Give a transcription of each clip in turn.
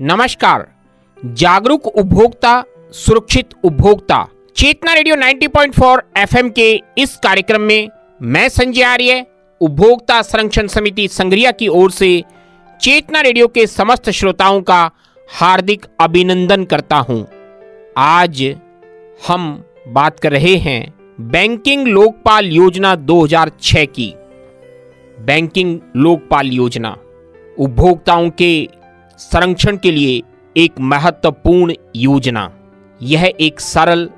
नमस्कार। जागरूक उपभोक्ता सुरक्षित उपभोक्ता चेतना रेडियो 90.4 एफएम के इस कार्यक्रम में मैं संजय आर्य उपभोक्ता संरक्षण समिति संग्रिया की ओर से चेतना रेडियो के समस्त श्रोताओं का हार्दिक अभिनंदन करता हूं। आज हम बात कर रहे हैं बैंकिंग लोकपाल योजना 2006 की। बैंकिंग लोकपाल योजना उपभोक्ताओं के संरक्षण के लिए एक महत्वपूर्ण योजना। यह एक सरल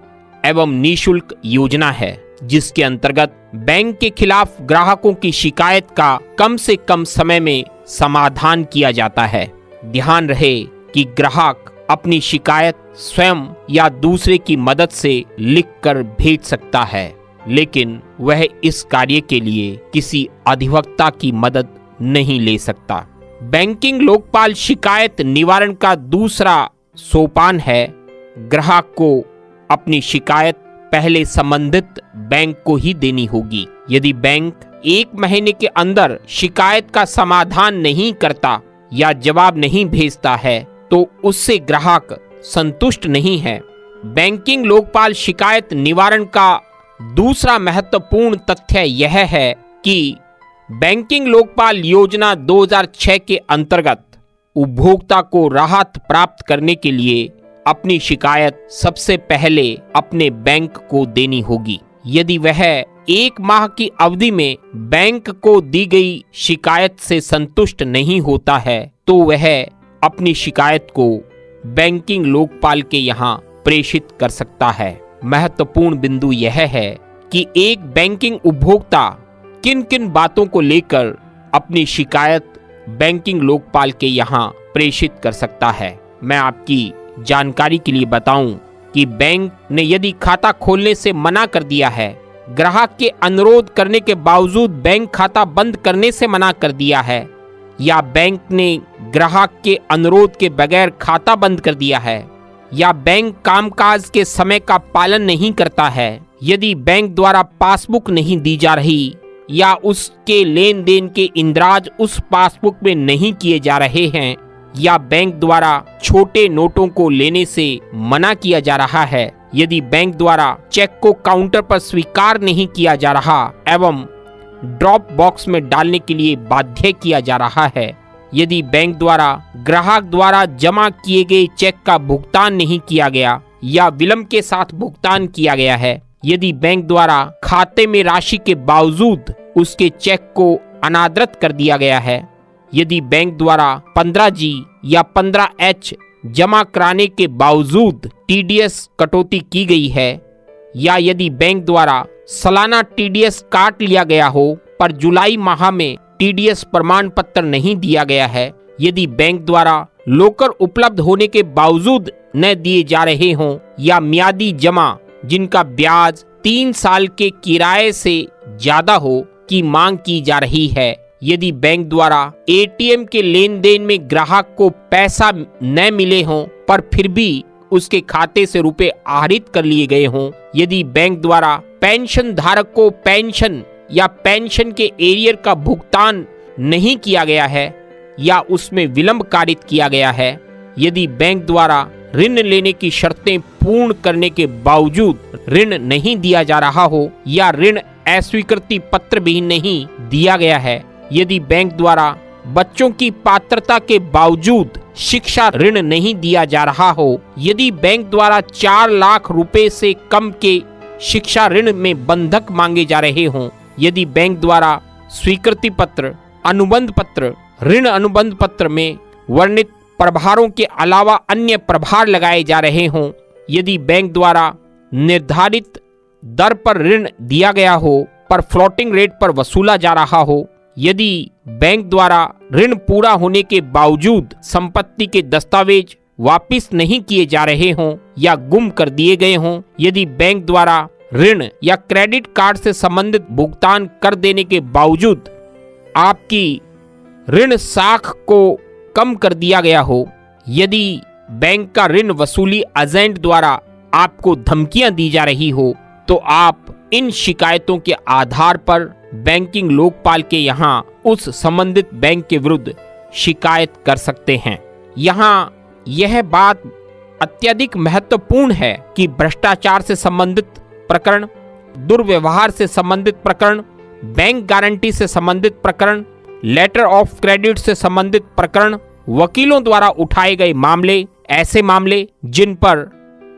एवं निःशुल्क योजना है जिसके अंतर्गत बैंक के खिलाफ ग्राहकों की शिकायत का कम से कम समय में समाधान किया जाता है। ध्यान रहे कि ग्राहक अपनी शिकायत स्वयं या दूसरे की मदद से लिखकर भेज सकता है, लेकिन वह इस कार्य के लिए किसी अधिवक्ता की मदद नहीं ले सकता। बैंकिंग लोकपाल शिकायत निवारण का दूसरा सोपान है। ग्राहक को अपनी शिकायत पहले संबंधित बैंक को ही देनी होगी। यदि बैंक 1 महीने के अंदर शिकायत का समाधान नहीं करता या जवाब नहीं भेजता है तो उससे ग्राहक संतुष्ट नहीं है। बैंकिंग लोकपाल शिकायत निवारण का दूसरा महत्वपूर्ण तथ्य यह है कि बैंकिंग लोकपाल योजना 2006 के अंतर्गत उपभोक्ता को राहत प्राप्त करने के लिए अपनी शिकायत सबसे पहले अपने बैंक को देनी होगी। यदि वह 1 माह की अवधि में बैंक को दी गई शिकायत से संतुष्ट नहीं होता है तो वह अपनी शिकायत को बैंकिंग लोकपाल के यहाँ प्रेषित कर सकता है। महत्वपूर्ण बिंदु यह है कि एक बैंकिंग उपभोक्ता किन किन बातों को लेकर अपनी शिकायत बैंकिंग लोकपाल के यहाँ प्रेषित कर सकता है। मैं आपकी जानकारी के लिए बताऊं कि बैंक ने यदि खाता खोलने से मना कर दिया है, ग्राहक के अनुरोध करने के बावजूद बैंक खाता बंद करने से मना कर दिया है, या बैंक ने ग्राहक के अनुरोध के बगैर खाता बंद कर दिया है, या बैंक कामकाज के समय का पालन नहीं करता है, यदि बैंक द्वारा पासबुक नहीं दी जा रही या उसके लेन देन के इंद्राज उस पासबुक में नहीं किए जा रहे हैं, या बैंक द्वारा छोटे नोटों को लेने से मना किया जा रहा है, यदि बैंक द्वारा चेक को काउंटर पर स्वीकार नहीं किया जा रहा एवं ड्रॉप बॉक्स में डालने के लिए बाध्य किया जा रहा है, यदि बैंक द्वारा ग्राहक द्वारा जमा किए गए चेक का भुगतान नहीं किया गया या विलंब के साथ भुगतान किया गया है, यदि बैंक द्वारा खाते में राशि के बावजूद उसके चेक को अनादृत कर दिया गया है, यदि बैंक द्वारा 15G या 15H जमा कराने के बावजूद TDS कटौती की गई है, या यदि बैंक द्वारा सालाना TDS काट लिया गया हो पर जुलाई माह में TDS प्रमाण पत्र नहीं दिया गया है, यदि बैंक द्वारा लोकर उपलब्ध होने के बावजूद न दिए जा रहे हों, या मियादी जमा जिनका ब्याज 3 साल के किराए से ज्यादा हो की मांग की जा रही है, यदि बैंक द्वारा ATM के लेन देन में ग्राहक को पैसा न मिले हों पर फिर भी उसके खाते से रुपए आहरित कर लिए गए हों, यदि बैंक द्वारा पेंशन धारक को पेंशन या पेंशन के एरियर का भुगतान नहीं किया गया है या उसमें विलंब कारित किया गया है, यदि बैंक द्वारा ऋण लेने की शर्तें पूर्ण करने के बावजूद ऋण नहीं दिया जा रहा हो या ऋण अस्वीकृति पत्र भी नहीं दिया गया है, यदि बैंक द्वारा बच्चों की पात्रता के बावजूद शिक्षा ऋण नहीं दिया जा रहा हो, यदि बैंक द्वारा 4 लाख रुपए से कम के शिक्षा ऋण में बंधक मांगे जा रहे हों, यदि बैंक द्वारा स्वीकृति पत्र, अनुबंध पत्र, ऋण अनुबंध पत्र में वर्णित प्रभारों के अलावा अन्य प्रभार लगाए जा रहे हों, यदि बैंक द्वारा निर्धारित दर पर ऋण दिया गया हो पर फ्लोटिंग रेट पर वसूला जा रहा हो, यदि बैंक द्वारा ऋण पूरा होने के बावजूद संपत्ति के दस्तावेज वापस नहीं किए जा रहे हों या गुम कर दिए गए हों, यदि बैंक द्वारा ऋण या क्रेडिट कार्ड से संबंधित भुगतान कर देने के बावजूद आपकी ऋण साख को कम कर दिया गया हो, यदि बैंक का ऋण वसूली एजेंट द्वारा आपको धमकियां दी जा रही हो, तो आप इन शिकायतों के आधार पर बैंकिंग लोकपाल के यहाँ उस संबंधित बैंक के विरुद्ध शिकायत कर सकते हैं। यहाँ यह बात अत्यधिक महत्वपूर्ण है कि भ्रष्टाचार से संबंधित प्रकरण, दुर्व्यवहार से संबंधित प्रकरण, बैंक गारंटी से संबंधित प्रकरण, लेटर ऑफ क्रेडिट से संबंधित प्रकरण, वकीलों द्वारा उठाए गए मामले, ऐसे मामले जिन पर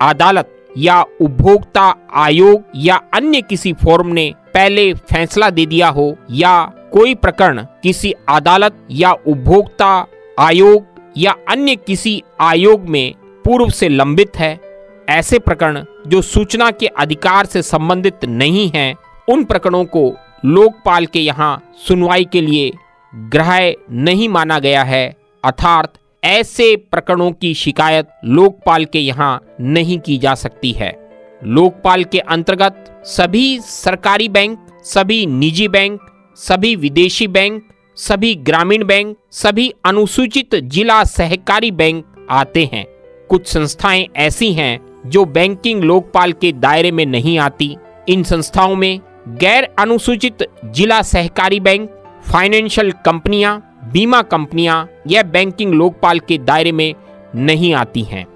अदालत या उपभोक्ता आयोग या अन्य किसी फोरम ने पहले फैसला दे दिया हो, या कोई प्रकरण किसी अदालत या उपभोक्ता आयोग या अन्य किसी आयोग में पूर्व से लंबित है, ऐसे प्रकरण जो सूचना के अधिकार से संबंधित नहीं हैं, उन प्रकरणों को लोकपाल के यहाँ सुनवाई के लिए ग्राह्य नहीं माना गया है। अर्थात ऐसे प्रकरणों की शिकायत लोकपाल के यहाँ नहीं की जा सकती है। लोकपाल के अंतर्गत सभी सरकारी बैंक, सभी निजी बैंक, सभी विदेशी बैंक, सभी ग्रामीण बैंक, सभी अनुसूचित जिला सहकारी बैंक आते हैं। कुछ संस्थाएं ऐसी हैं जो बैंकिंग लोकपाल के दायरे में नहीं आती। इन संस्थाओं में गैर अनुसूचित जिला सहकारी बैंक, फाइनेंशियल कंपनियां, बीमा कंपनियां यह बैंकिंग लोकपाल के दायरे में नहीं आती हैं।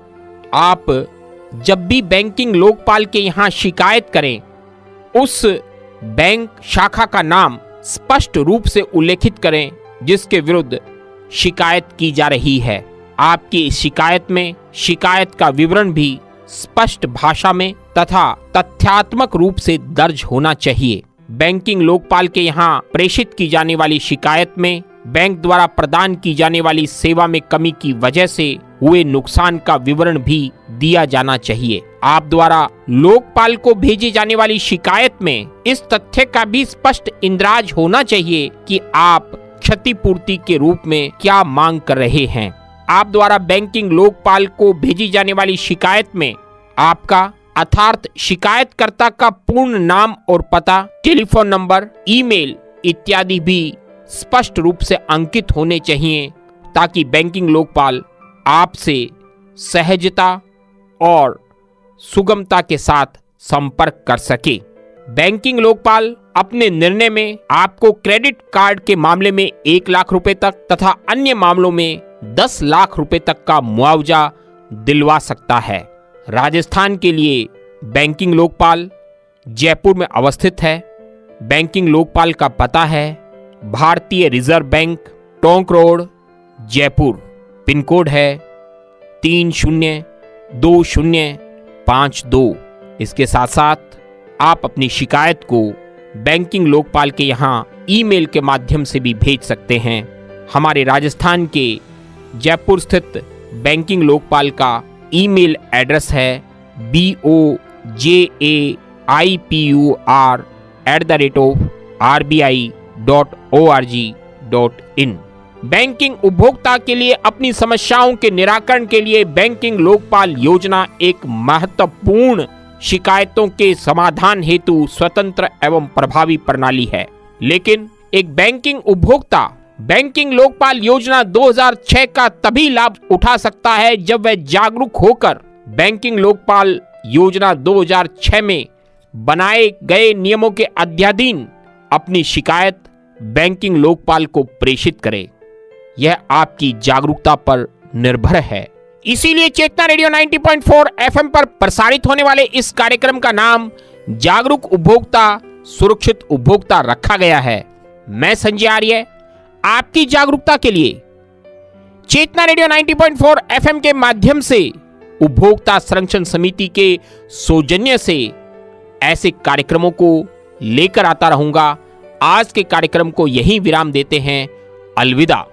आप जब भी बैंकिंग लोकपाल के यहाँ शिकायत करें, उस बैंक शाखा का नाम स्पष्ट रूप से उल्लेखित करें जिसके विरुद्ध शिकायत की जा रही है। आपकी शिकायत में शिकायत का विवरण भी स्पष्ट भाषा में तथा तथ्यात्मक रूप से दर्ज होना चाहिए। बैंकिंग लोकपाल के यहाँ प्रेषित की जाने वाली शिकायत में बैंक द्वारा प्रदान की जाने वाली सेवा में कमी की वजह से हुए नुकसान का विवरण भी दिया जाना चाहिए। आप द्वारा लोकपाल को भेजी जाने वाली शिकायत में इस तथ्य का भी स्पष्ट इंद्राज होना चाहिए कि आप क्षतिपूर्ति के रूप में क्या मांग कर रहे हैं। आप द्वारा बैंकिंग लोकपाल को भेजी जाने वाली शिकायत में आपका अर्थात शिकायतकर्ता का पूर्ण नाम और पता, टेलीफोन नंबर, ईमेल इत्यादि भी स्पष्ट रूप से अंकित होने चाहिए ताकि बैंकिंग लोकपाल आपसे सहजता और सुगमता के साथ संपर्क कर सके। बैंकिंग लोकपाल अपने निर्णय में आपको क्रेडिट कार्ड के मामले में 1 लाख रुपए तक तथा अन्य मामलों में 10 लाख रुपए तक का मुआवजा दिलवा सकता है। राजस्थान के लिए बैंकिंग लोकपाल जयपुर में अवस्थित है। बैंकिंग लोकपाल का पता है भारतीय reserve bank, Tonk road, Jaipur. Pin code है 302052। इसके साथ साथ आप अपनी शिकायत को बैंकिंग लोकपाल के यहाँ ईमेल के माध्यम से भी भेज सकते हैं। हमारे राजस्थान के जयपुर स्थित बैंकिंग लोकपाल का ईमेल एड्रेस है bojaipur@rbi.org.in। बैंकिंग उपभोक्ता के लिए अपनी समस्याओं के निराकरण के लिए बैंकिंग लोकपाल योजना एक महत्वपूर्ण शिकायतों के समाधान हेतु स्वतंत्र एवं प्रभावी प्रणाली है। लेकिन एक बैंकिंग उपभोक्ता बैंकिंग लोकपाल योजना 2006 का तभी लाभ उठा सकता है जब वह जागरूक होकर बैंकिंग लोकपाल योजना 2006 में बनाए गए नियमों के अध्याधीन अपनी शिकायत बैंकिंग लोकपाल को प्रेषित करे। यह आपकी जागरूकता पर निर्भर है। इसीलिए चेतना रेडियो 90.4 एफएम पर प्रसारित होने वाले इस कार्यक्रम का नाम जागरूक उपभोक्ता सुरक्षित उपभोक्ता रखा गया है। मैं संजय आर्य आपकी जागरूकता के लिए चेतना रेडियो 90.4 एफएम के माध्यम से उपभोक्ता संरक्षण समिति के सौजन्य से ऐसे कार्यक्रमों को लेकर आता रहूंगा। आज के कार्यक्रम को यहीं विराम देते हैं। अलविदा।